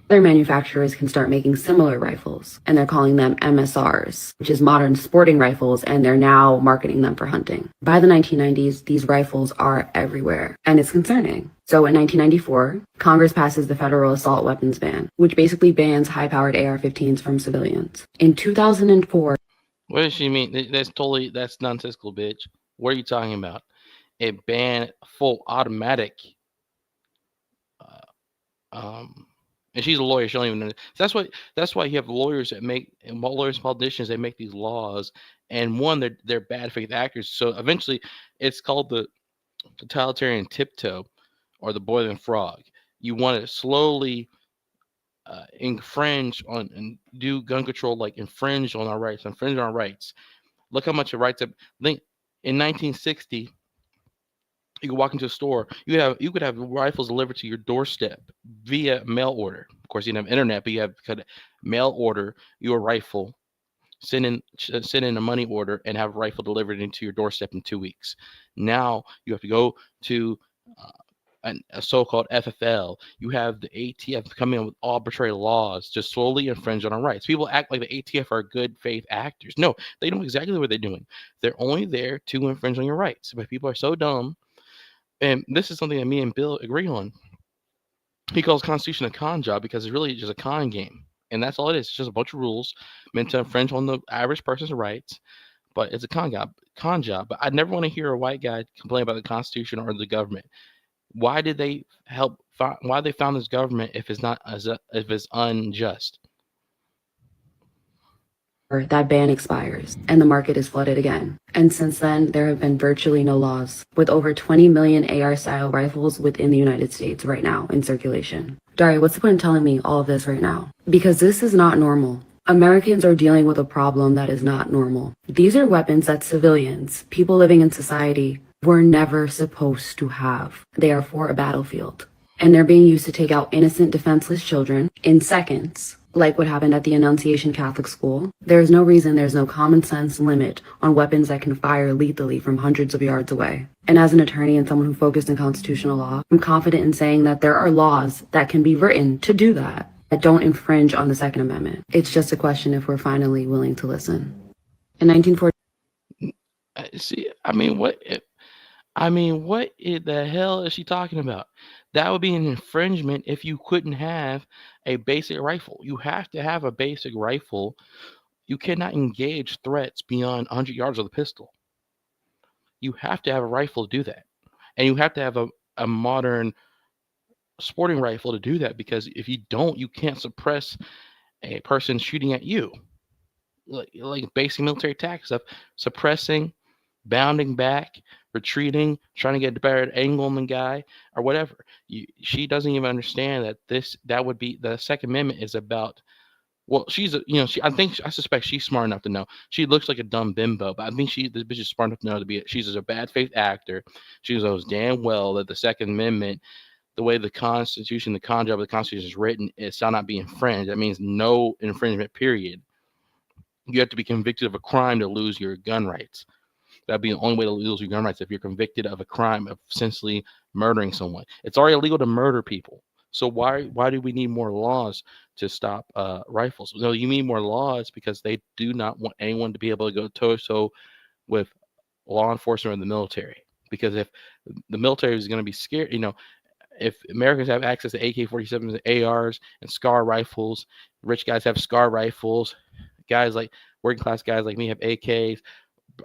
other manufacturers can start making similar rifles, and they're calling them MSRs, which is modern sporting rifles, and they're now marketing them for hunting. By the 1990s, these rifles are everywhere, and it's concerning. So in 1994, Congress passes the federal assault weapons ban, which basically bans high-powered AR-15s from civilians. In 2004, What does she mean? That's nonsensical, bitch. What are you talking about? It banned full automatic. Uh, um, and she's a lawyer. She don't even know. That's why you have lawyers that make and lawyers and politicians. They make these laws, and one they're bad faith actors. So eventually, it's called the totalitarian tiptoe, or the boiling frog. You want to slowly infringe on and do gun control, like infringe on our rights, infringe on our rights. Look how much it rights up. Think in 1960, you could walk into a store. You could have rifles delivered to your doorstep via mail order. Of course, you didn't have internet, but you could mail order your rifle, send in a money order, and have a rifle delivered into your doorstep in 2 weeks. Now you have to go to a so-called FFL. You have the ATF coming in with arbitrary laws to slowly infringe on our rights. People act like the ATF are good faith actors. No, they know exactly what they're doing. They're only there to infringe on your rights. But people are so dumb, and this is something that me and Bill agree on. He calls Constitution a con job because it's really just a con game. And that's all it is. It's just a bunch of rules meant to infringe on the average person's rights, but it's a con job. But I never want to hear a white guy complain about the Constitution or the government. Why did they help? Why they found this government if it's not if it's unjust? that ban expires and the market is flooded again. And since then, there have been virtually no laws, with over 20 million AR-style rifles within the United States right now in circulation. Daria, what's the point in telling me all of this right now? Because this is not normal. Americans are dealing with a problem that is not normal. These are weapons that civilians, people living in society, were never supposed to have. They are for a battlefield. And they're being used to take out innocent, defenseless children in seconds, like what happened at the Annunciation Catholic School. There's no reason, there's no common sense limit on weapons that can fire lethally from hundreds of yards away. And as an attorney and someone who focused in constitutional law, I'm confident in saying that there are laws that can be written to do that don't infringe on the Second Amendment. It's just a question if we're finally willing to listen. In 1940, See, I mean, what the hell is she talking about? That would be an infringement if you couldn't have a basic rifle. You have to have a basic rifle. You cannot engage threats beyond 100 yards with a pistol. You have to have a rifle to do that. And you have to have a modern sporting rifle to do that, because if you don't, you can't suppress a person shooting at you. Like basic military tactics stuff, suppressing, bounding back, retreating, trying to get a better angle on the guy, or whatever. She doesn't even understand that that would be the Second Amendment is about. Well, she's a, I suspect she's smart enough to know. She looks like a dumb bimbo, but I think this bitch is smart enough to know she's a bad faith actor. She knows damn well that the Second Amendment, the way the Constitution, the concept of the Constitution is written, it shall not be infringed. That means no infringement, period. You have to be convicted of a crime to lose your gun rights. That'd be the only way to lose your gun rights, if you're convicted of a crime of essentially murdering someone. It's already illegal to murder people. So why do we need more laws to stop rifles? No, you need more laws because they do not want anyone to be able to go toe to toe with law enforcement or the military. Because if the military is going to be scared, if Americans have access to AK-47s and ARs and SCAR rifles, rich guys have SCAR rifles, guys like working class guys like me have AKs,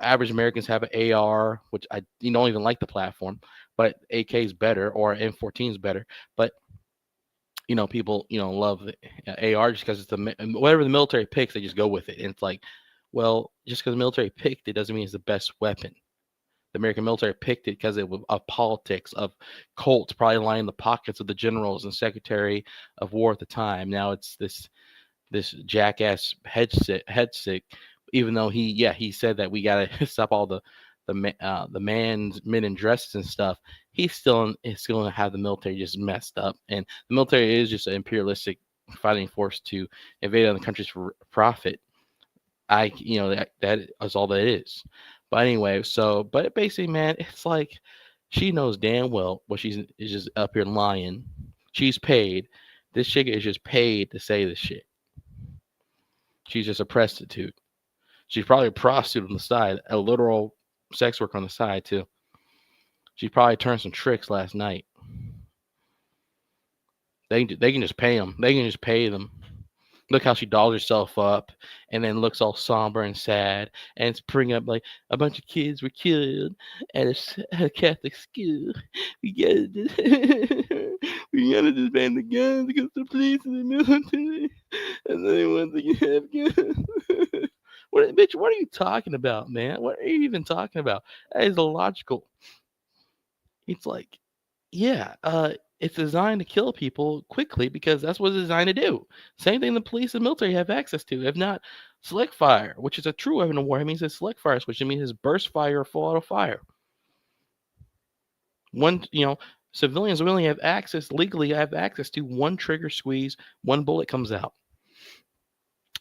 average Americans have an AR, which I don't even like the platform, but AK is better or M14 is better. But people love the AR just because it's whatever the military picks, they just go with it. And it's like, well, just because the military picked it doesn't mean it's the best weapon. The American military picked it because of politics, of cults probably lining the pockets of the generals and secretary of war at the time. Now it's this jackass headsick. Even though he said that we gotta stop all the man's men in dresses and stuff, he's still gonna have the military just messed up. And the military is just an imperialistic fighting force to invade other countries for profit. That is all that it is. But anyway, but basically, man, it's like she knows damn well what she's is just up here lying. She's paid. This chick is just paid to say this shit. She's just a prostitute. She's probably a prostitute on the side, a literal sex worker on the side too. She probably turned some tricks last night. They can just pay them. They can just pay them. Look how she dolls herself up and then looks all somber and sad, and it's bringing up like a bunch of kids were killed at a Catholic school. We gotta just, we gotta disband the guns against the police and the military, and then they want to have guns. Bitch, what are you talking about, man? What are you even talking about? That is illogical. It's like, yeah, it's designed to kill people quickly because that's what it's designed to do. Same thing the police and military have access to. If not, select fire, which is a true weapon of war. It means it's select fire switch. It means it's burst fire or full auto fire. One, civilians only have access legally. Have access to one trigger squeeze, one bullet comes out.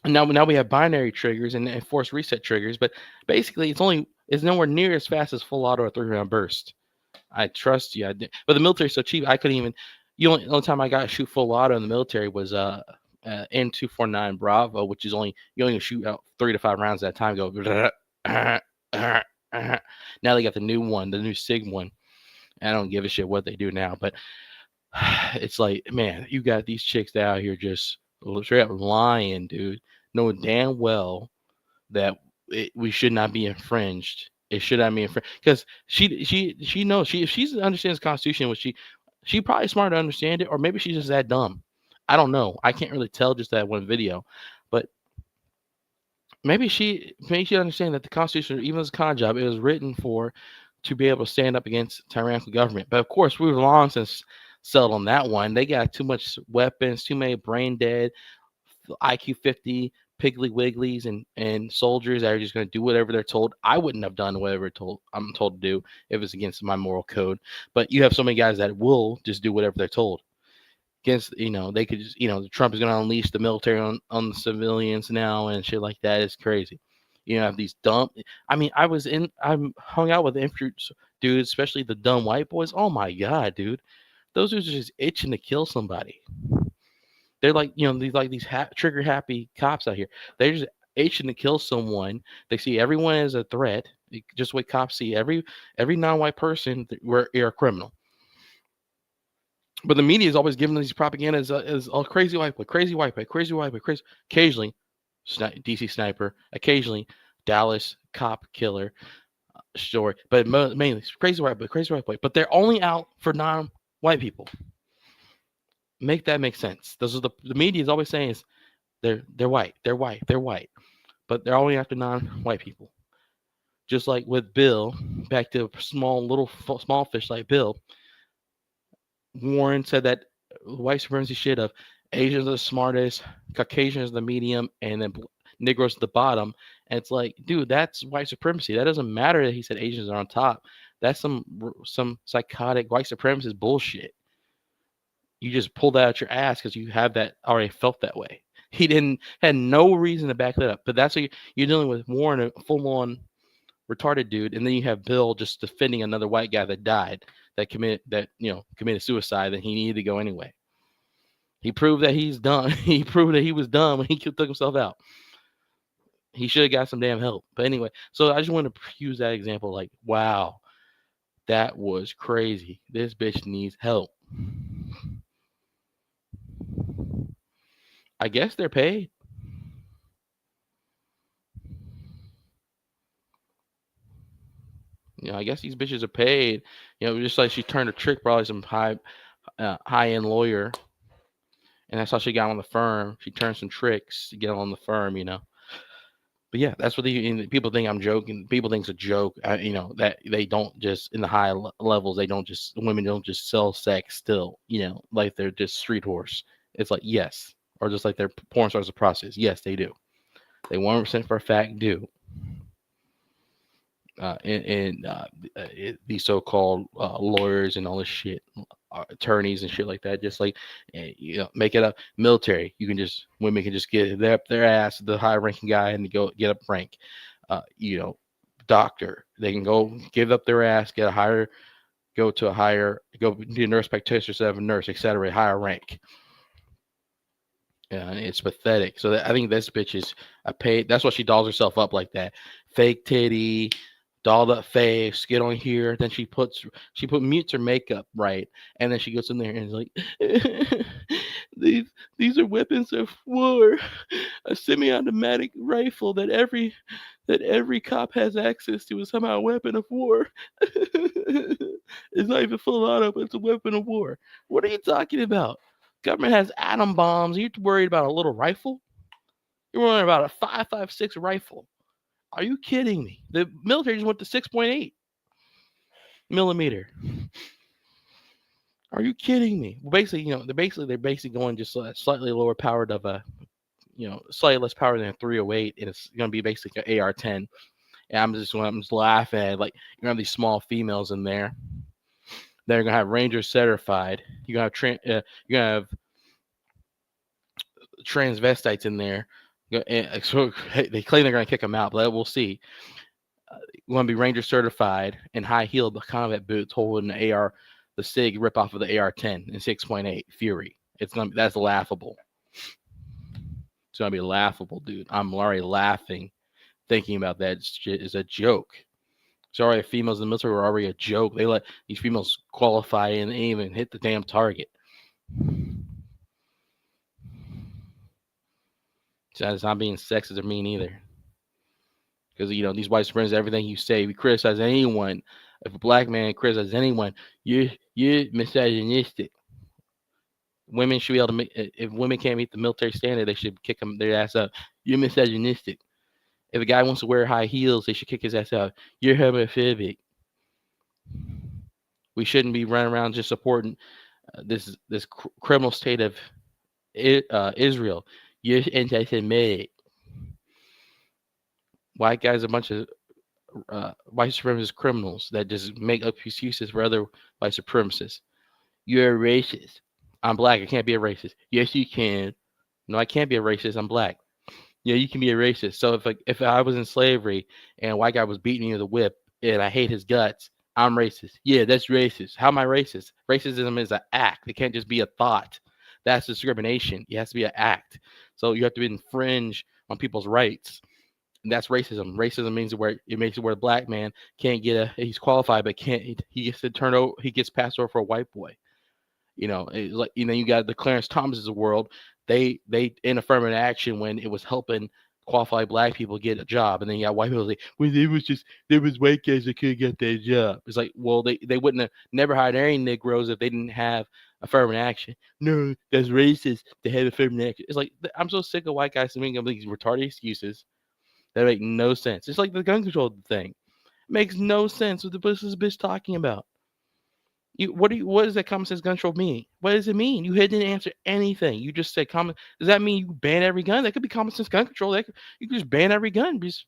And now we have binary triggers and force reset triggers, but basically it's nowhere near as fast as full auto or 3 round burst. I trust you. But the military's so cheap. I couldn't even. The only time I got to shoot full auto in the military was N249 Bravo, which is you only shoot out 3 to 5 rounds at a time. Go. Now they got the new one, the new Sig one. I don't give a shit what they do now, but it's like, man, you got these chicks out here just straight up lying, dude, knowing damn well that we should not be infringed. It should not be infringed because she knows if she understands the Constitution, which she probably smart to understand it, or maybe she's just that dumb. I don't know. I can't really tell just that one video, but maybe she understands that the Constitution, even as a con job, it was written to be able to stand up against tyrannical government. But of course, we've long since settled on that one. They got too much weapons, too many brain dead, IQ 50 Piggly Wigglies and soldiers that are just going to do whatever they're told. I wouldn't have done whatever I'm told to do if it's against my moral code. But you have so many guys that will just do whatever they're told. Against, they could just, Trump is going to unleash the military on the civilians now and shit like that. It's crazy. Have these dumb. I mean, I'm hung out with infantry dudes, especially the dumb white boys. Oh my god, dude, those dudes are just itching to kill somebody. They're like, these trigger happy cops out here. They're just itching to kill someone. They see everyone as a threat. Just what cops see every non-white person, you're a criminal. But the media is always giving these propaganda as a crazy white boy, crazy white boy, crazy white boy, crazy. Occasionally, DC sniper. Occasionally, Dallas cop killer story. But mainly, crazy white boy, crazy white boy. But they're only out for non-white people. Make that make sense. Those are the media is always saying is they're white, they're white, they're white, but they're only after non-white people. Just like with Bill, back to small fish like Bill. Warren said that white supremacy shit of Asians are the smartest, Caucasians are the medium, and then Negroes at the bottom. And it's like, dude, that's white supremacy. That doesn't matter that he said Asians are on top. That's some psychotic white supremacist bullshit. You just pulled that out your ass because you have that already felt that way. He had no reason to back that up. But that's what you're dealing with Warren, a full-on retarded dude, and then you have Bill just defending another white guy that died, that committed suicide, and he needed to go anyway. He proved that he's done. He proved that he was dumb when he took himself out. He should have got some damn help. But anyway, so I just want to use that example. Like, wow, That was crazy. This bitch needs help. I guess they're paid. I guess these bitches are paid. Just like she turned a trick, probably some high end lawyer, and that's how she got on the firm. She turned some tricks to get on the firm. But yeah, that's what people think I'm joking. People think it's a joke. That they don't just in the levels. They don't just women don't just sell sex still. Like they're just street horse. It's like yes, or just like they're porn stars of process. Yes, they do. They 100% for a fact do. These so-called lawyers and all this shit, attorneys and shit like that, just like make it a military. Women can just get up their ass the high-ranking guy and go get up rank. Uh, you know, Doctor, they can go give up their ass, get a higher, go be a nurse practitioner instead of a nurse, etc. Higher rank. And it's pathetic. So I think this bitch is a paid. That's why she dolls herself up like that. Fake titty, dolled up face, get on here. Then she mutes her makeup right, and then she goes in there and is like, these these are weapons of war, a semi-automatic rifle that every cop has access to is somehow a weapon of war. It's not even full auto, but it's a weapon of war. What are you talking about? Government has atom bombs. You're worried about a little rifle? You're worried about a 5.56 rifle. Are you kidding me? The military just went to 6.8 millimeter. Are you kidding me? Well, basically, they're basically going just slightly lower powered of a, slightly less power than a 308, and it's going to be basically an AR-10. And I'm just laughing at like you're gonna have these small females in there. They're gonna have Ranger certified. You're gonna have transvestites in there. So they claim they're gonna kick them out, but we'll see. Going to be Ranger certified and high heeled combat boots holding the the SIG rip off of the AR-10 and 6.8 Fury. That's laughable. It's gonna be laughable, dude. I'm already laughing thinking about that shit is a joke. Sorry, females in the military were already a joke. They let these females qualify and aim and hit the damn target. So that's not being sexist or mean either. Because these white supremacists, everything you say, we criticize anyone. If a black man criticizes anyone, you're misogynistic. Women should be able to make. If women can't meet the military standard, they should kick them their ass up. You're misogynistic. If a guy wants to wear high heels, they should kick his ass out. You're homophobic. We shouldn't be running around just supporting this criminal state of Israel. You're anti-Semitic. White guys are a bunch of white supremacist criminals that just make up excuses for other white supremacists. You're a racist. I'm black. I can't be a racist. Yes, you can. No, I can't be a racist. I'm black. Yeah, you can be a racist. So if I was in slavery and a white guy was beating me with a whip and I hate his guts, I'm racist. Yeah, that's racist. How am I racist? Racism is an act. It can't just be a thought. That's discrimination. It has to be an act. So you have to infringe on people's rights. And that's racism. Racism means where it makes it where a black man can't he's qualified but can't he gets to turn over he gets passed over for a white boy. It's like you got the Clarence Thomases of the world. They in affirmative action when it was helping qualified black people get a job, and then you got white people like, well, there was white guys that couldn't get their job. It's like, well, they wouldn't have never hired any Negroes if they didn't have affirmative action. No, that's racist to have affirmative action. It's like I'm so sick of white guys making up these retarded excuses that make no sense. It's like the gun control thing. It makes no sense. What the this bitch talking about? What does that common sense gun control mean? What does it mean? You didn't answer anything. You just said common. Does that mean you ban every gun? That could be common sense gun control. You could just ban every gun. Just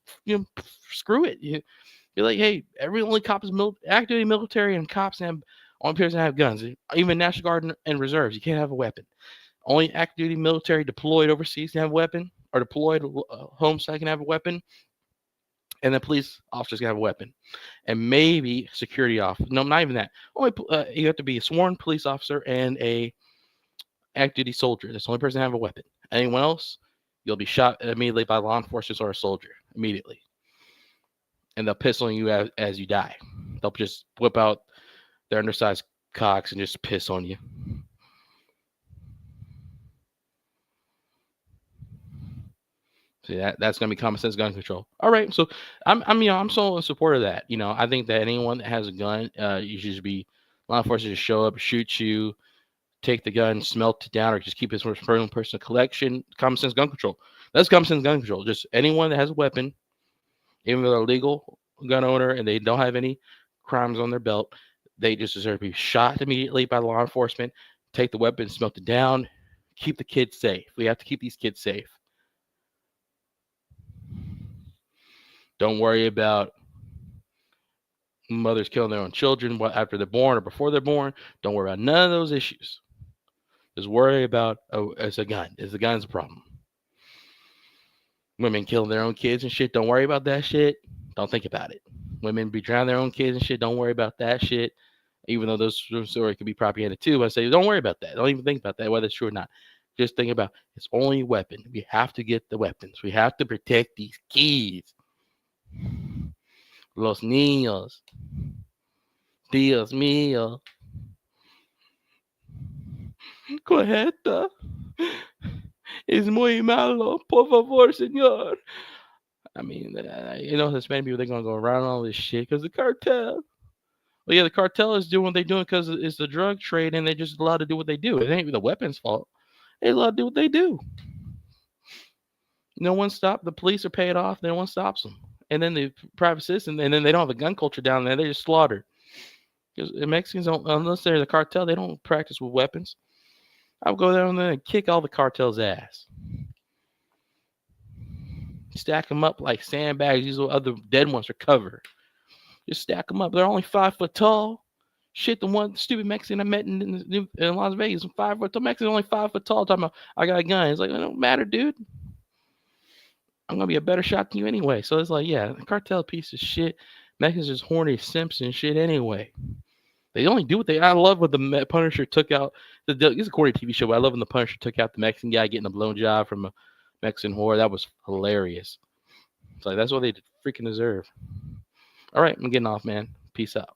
screw it. You're like, hey, every only cop is active duty military and cops have only person have guns. Even National Guard and reserves, you can't have a weapon. Only active duty military deployed overseas can have a weapon, or deployed home side can have a weapon, and the police officers can have a weapon, and maybe security officer. No, not even that. Only you have to be a sworn police officer and a active duty soldier. That's the only person to have a weapon. Anyone else, you'll be shot immediately by law enforcement or a soldier immediately, and they'll pistol you as you die. They'll just whip out their undersized cocks and just piss on you. See that's gonna be common sense gun control. All right, so I'm so in support of that. I think that anyone that has a gun, you should just be law enforcement to show up, shoot you, take the gun, smelt it down, or just keep it for his own personal collection. Common sense gun control. That's common sense gun control. Just anyone that has a weapon, even though they're a legal gun owner and they don't have any crimes on their belt, they just deserve to be shot immediately by law enforcement. Take the weapon, smelt it down, keep the kids safe. We have to keep these kids safe. Don't worry about mothers killing their own children after they're born or before they're born. Don't worry about none of those issues. Just worry about, oh, it's a gun. It's the gun's a problem. Women killing their own kids and shit. Don't worry about that shit. Don't think about it. Women be drowning their own kids and shit. Don't worry about that shit. Even though those stories could be propaganda too, I say don't worry about that. Don't even think about that, whether it's true or not. Just think about it's only a weapon. We have to get the weapons. We have to protect these kids. Los niños. Dios mío. Cojeta. Es muy malo. Por favor, señor. I mean, Hispanic people, they're going to go around all this shit because the cartel. Well, yeah, the cartel is doing what they're doing because it's the drug trade and they're just allowed to do what they do. It ain't the weapons' fault. They're allowed to do what they do. No one stopped. The police are paid off. No one stops them. And then the private citizen, and then they don't have a gun culture down there. They're just slaughtered. Because the Mexicans don't, unless they're the cartel, they don't practice with weapons. I'll go down there and kick all the cartel's ass. Stack them up like sandbags. These other dead ones are covered. Just stack them up. They're only 5 foot tall. Shit, the one stupid Mexican I met in Las Vegas, 5 foot tall. Mexican only 5 foot tall. Talking about I got a gun. It's like it don't matter, dude. I'm gonna be a better shot than you anyway. So it's like, yeah, the cartel piece of shit. Mexicans just horny simps and shit anyway. They only do what they. I love what the Punisher took out. This is a Corey TV show, but I love when the Punisher took out the Mexican guy getting a blowjob from a Mexican whore. That was hilarious. It's like that's what they freaking deserve. All right, I'm getting off, man. Peace out.